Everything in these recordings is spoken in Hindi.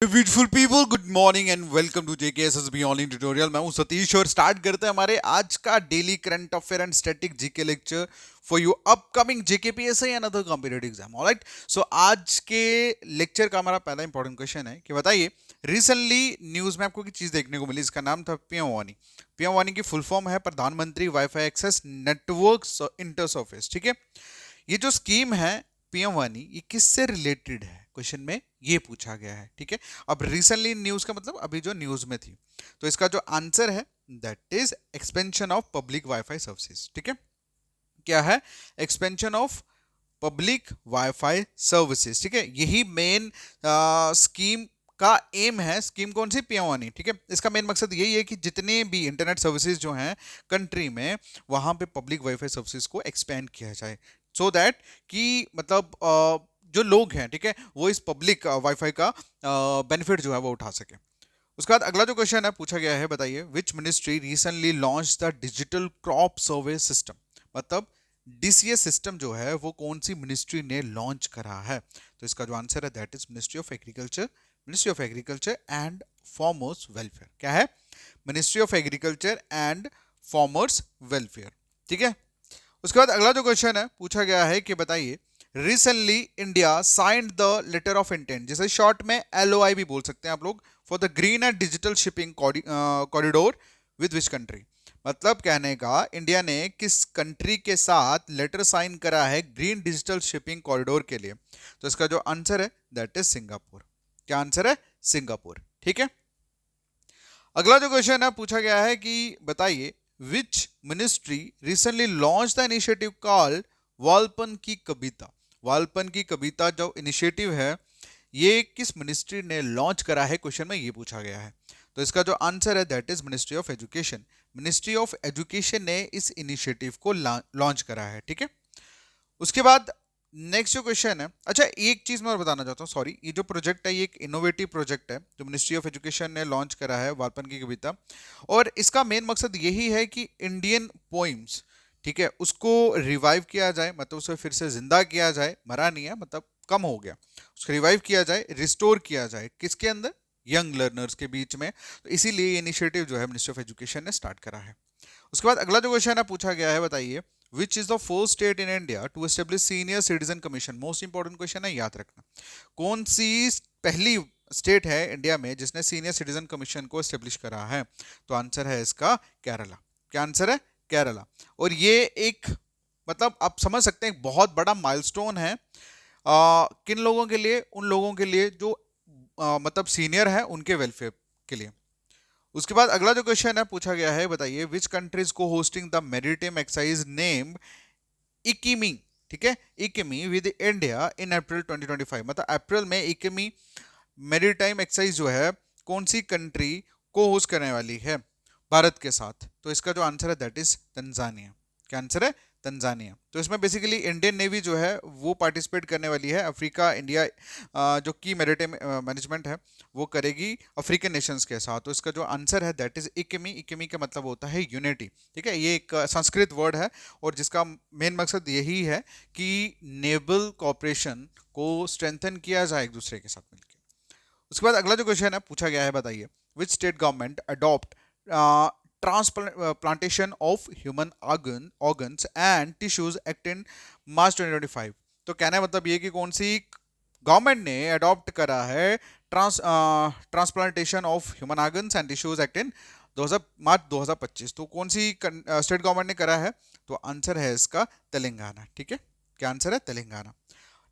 Beautiful people, good morning and welcome to JKSSB online tutorial. मैं हूं सतीश और स्टार्ट करते हैं हमारे आज का daily current affair and static GK lecture for you upcoming JKPSI and other competitive exam. Alright, so आज के लेक्चर का हमारा पहला इंपॉर्टेंट क्वेश्चन है कि बताइए, रिसेंटली न्यूज में आपको की चीज देखने को मिली, इसका नाम था पीएम वानी। पीएम वानी की फुल फॉर्म है प्रधानमंत्री wifi access network inter surface. ठीक है, ये जो स्कीम है पीएम वानी, ये किससे रिलेटेड है, क्वेश्चन में ये पूछा गया है। ठीक है, अब रिसेंटली न्यूज का मतलब अभी जो न्यूज में थी, तो इसका जो आंसर है that is expansion of public wifi services. ठीक है, क्या है? Expansion of public wifi services. ठीक है, यही मेन स्कीम का एम है। स्कीम कौन सी? पीएम वानी। ठीक है, इसका मेन मकसद यही है कि जितने भी इंटरनेट सर्विसेज जो हैं कंट्री में, वहां पे पब्लिक वाईफाई सर्विसेज को एक्सपेंड किया जाए, सो दैट कि मतलब जो लोग हैं, ठीक है, वो इस पब्लिक वाईफाई का बेनिफिट जो है वो उठा सके। उसके बाद अगला जो क्वेश्चन है पूछा गया है, बताइए which ministry recently launch the digital crop survey system. मतलब डीसीएस सिस्टम जो है वो कौन सी मिनिस्ट्री ने लॉन्च करा है? तो इसका जो आंसर है that is ministry of agriculture. Ministry of agriculture and farmers welfare. क्या है? Ministry of agriculture and farmers welfare. ठीक है, उसके बाद अगला जो क्वेश्चन है पूछा गया है कि बताइए, recently India signed the letter of intent, जिसे शॉर्ट में एलओआई भी बोल सकते हैं आप लोग, for the green and digital shipping corridor with which country. मतलब कहने का, इंडिया ने किस कंट्री के साथ लेटर साइन करा है ग्रीन डिजिटल शिपिंग कॉरिडोर के लिए? तो इसका जो आंसर है दैट इज सिंगापुर। क्या आंसर है? सिंगापुर। ठीक है, अगला जो क्वेश्चन है पूछा गया है कि बताइए, which ministry recently launch the initiative called Baalpan की कविता। वालपन की कविता जो इनिशिएटिव है, ये किस मिनिस्ट्री ने लॉन्च करा है, क्वेश्चन में ये पूछा गया है। तो इसका जो आंसर है that is ministry of education. Ministry of education ने इस इनिशिएटिव को लॉन्च करा है। ठीक है, उसके बाद नेक्स्ट जो क्वेश्चन है, अच्छा एक चीज मैं और बताना चाहता हूँ, सॉरी, ये जो प्रोजेक्ट है ये एक इनोवेटिव प्रोजेक्ट है जो मिनिस्ट्री ऑफ एजुकेशन ने लॉन्च करा है, वालपन की कविता। और इसका मेन मकसद यही है कि इंडियन पोइम्स, ठीक है, उसको रिवाइव किया जाए, मतलब उसे फिर से जिंदा किया जाए, मरा नहीं है, मतलब कम हो गया, उसको रिवाइव किया जाए, रिस्टोर किया जाए, किसके अंदर? यंग लर्नर्स के बीच में। तो इसीलिए ये इनिशिएटिव जो है मिनिस्ट्री ऑफ एजुकेशन ने स्टार्ट करा है। उसके बाद अगला जो क्वेश्चन है पूछा गया है, बताइए which is the first state in India to establish senior citizen commission. Most important question है, याद रखना। कौन सी पहली स्टेट है इंडिया में जिसने सीनियर सिटीजन कमीशन को एस्टेब्लिश करा है? तो आंसर है इसका केरला। क्या आंसर है? केरला। और ये एक, मतलब आप समझ सकते हैं, बहुत बड़ा माइलस्टोन है। किन लोगों के लिए? उन लोगों के लिए जो मतलब सीनियर है, उनके वेलफेयर के लिए। उसके बाद अगला जो क्वेश्चन है पूछा गया है, बताइए विच कंट्रीज को hosting the maritime exercise name इकिमी। ठीक है, इकिमी विद इंडिया इन अप्रैल 2025। मतलब अप्रैल में इकिमी मेरिटाइम एक्सरसाइज जो है कौन सी कंट्री को होस्ट करने वाली है भारत के साथ? तो इसका जो आंसर है दैट इज तंजानिया। क्या आंसर है? तंजानिया। तो इसमें बेसिकली इंडियन नेवी जो है वो पार्टिसिपेट करने वाली है। अफ्रीका इंडिया जो की मेरिटाइम मैनेजमेंट है वो करेगी अफ्रीकन नेशंस के साथ। तो इसका जो आंसर है दैट इज इकिमी। इकिमी का मतलब होता है यूनिटी। ठीक है, ये एक संस्कृत वर्ड है और जिसका मेन मकसद यही है कि नेवल कॉपरेशन को स्ट्रेंथन किया जाए एक दूसरे के साथ मिलकर। उसके बाद अगला जो क्वेश्चन है पूछा गया है, बताइए which state government adopt transplantation of human organs and tissues act in March 2025। तो कहना है मतलब ये कि कौन सी गवर्नमेंट ने अडॉप्ट करा है transplantation of human organs and tissues act in March 2025। तो कौन सी स्टेट गवर्नमेंट ने करा है? तो आंसर है इसका तेलंगाना। ठीक है, क्या आंसर है? तेलंगाना।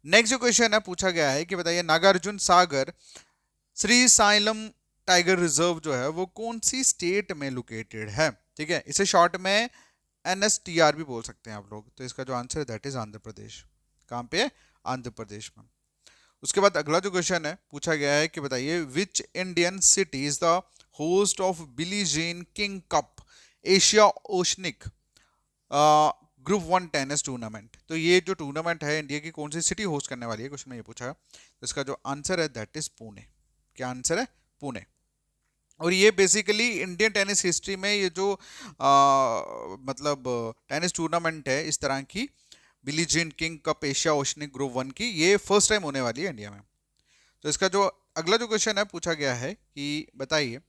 नेक्स्ट जो क्वेश्चन है पूछा गया है कि बताइए Nagarjuna Sagar Shri xylem tiger reserve जो है वो कौन सी स्टेट में लोकेटेड है? ठीक है, इसे शॉर्ट में एनएसटीआर भी बोल सकते हैं आप लोग। तो इसका जो आंसर है दैट इज आंध्र प्रदेश। कहाँ पे? आंध्र प्रदेश में। उसके बाद अगला जो क्वेश्चन है पूछा गया है कि बताइए which Indian city is the host of Billie Jean King cup Asia oceanic group 1 tennis tournament. तो ये जो टूर्नामेंट है इंडिया की कौन सी सिटी होस्ट करने वाली है, क्वेश्चन में ये पूछा है। तो इसका जो आंसर है दैट इज पुणे। क्या आंसर है? पुणे। और ये बेसिकली इंडियन टेनिस हिस्ट्री में ये जो मतलब टेनिस टूर्नामेंट है इस तरह की, Billie Jean King cup Asia oceanic group 1 की, ये फर्स्ट टाइम होने वाली है इंडिया में। तो इसका जो अगला जो क्वेश्चन है पूछा गया है कि बताइए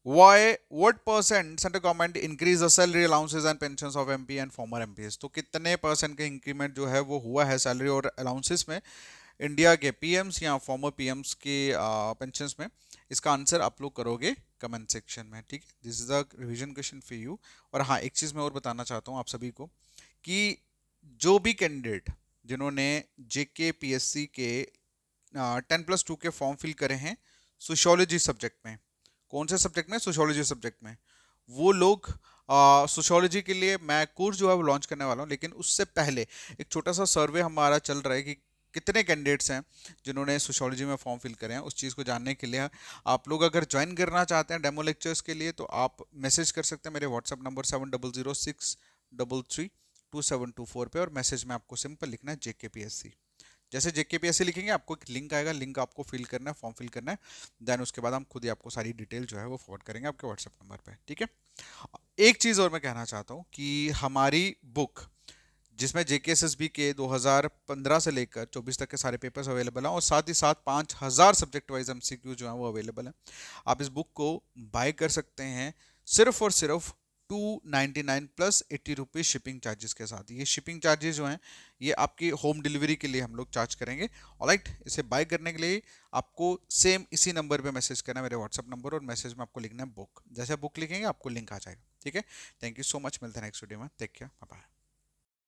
Why, what percent central government increase the salary allowances and pensions of MP and former MPs? तो कितने परसेंट का इंक्रीमेंट जो है वो हुआ है सैलरी और अलाउंसेस में इंडिया के पीएम्स या फॉर्मर पीएम्स के पेंशंस में? इसका आंसर आप लोग करोगे कमेंट सेक्शन में, ठीक है? This is the revision question for you. और हाँ, एक चीज़ मैं और बताना चाहता हूँ आप सभी को कि जो भी कैंडिडेट जिन्होंने जेके पीएससी के 10+2 के फॉर्म फिल करे हैं सोशियोलॉजी सब्जेक्ट में, कौन से सब्जेक्ट में? सोशियोलॉजी सब्जेक्ट में, वो लोग सोशियोलॉजी के लिए मैं कोर्स जो है वो लॉन्च करने वाला हूँ, लेकिन उससे पहले एक छोटा सा सर्वे हमारा चल रहा है कि कितने कैंडिडेट्स हैं जिन्होंने सोशियोलॉजी में फॉर्म फिल करे हैं। उस चीज़ को जानने के लिए आप लोग अगर ज्वाइन करना चाहते हैं डेमो लेक्चर्स के लिए तो आप मैसेज कर सकते हैं मेरे व्हाट्सएप नंबर 7006332724 पे, और मैसेज में आपको सिंपल लिखना है जेकेपीएससी। जैसे जेकेपीएससी लिखेंगे आपको एक लिंक आएगा, लिंक आपको फिल करना है, फॉर्म फिल करना है, देन उसके बाद हम खुद ही आपको सारी डिटेल जो है वो फॉरवर्ड करेंगे आपके व्हाट्सएप नंबर पे, ठीक है? एक चीज़ और मैं कहना चाहता हूँ कि हमारी बुक जिसमें जेकेएसएसबी के 2015 से लेकर 24 तक के सारे पेपर्स अवेलेबल हैं और साथ ही साथ 5000 सब्जेक्ट वाइज एमसीक्यू जो है वो अवेलेबल है। आप इस बुक को बाय कर सकते हैं सिर्फ और सिर्फ 299 प्लस 80 रुपीज शिपिंग चार्जेस के साथ। ये शिपिंग चार्जेस जो हैं ये आपकी होम डिलीवरी के लिए हम लोग चार्ज करेंगे। ऑलराइट, इसे बाय करने के लिए आपको सेम इसी नंबर पे मैसेज करना है, मेरे व्हाट्सअप नंबर, और मैसेज में आपको लिखना है बुक। जैसे बुक लिखेंगे आपको लिंक आ जाएगा, ठीक है? थैंक यू सो मच, मिलते हैं नेक्स्ट वीडियो में, टेक केयर, बाय बाय।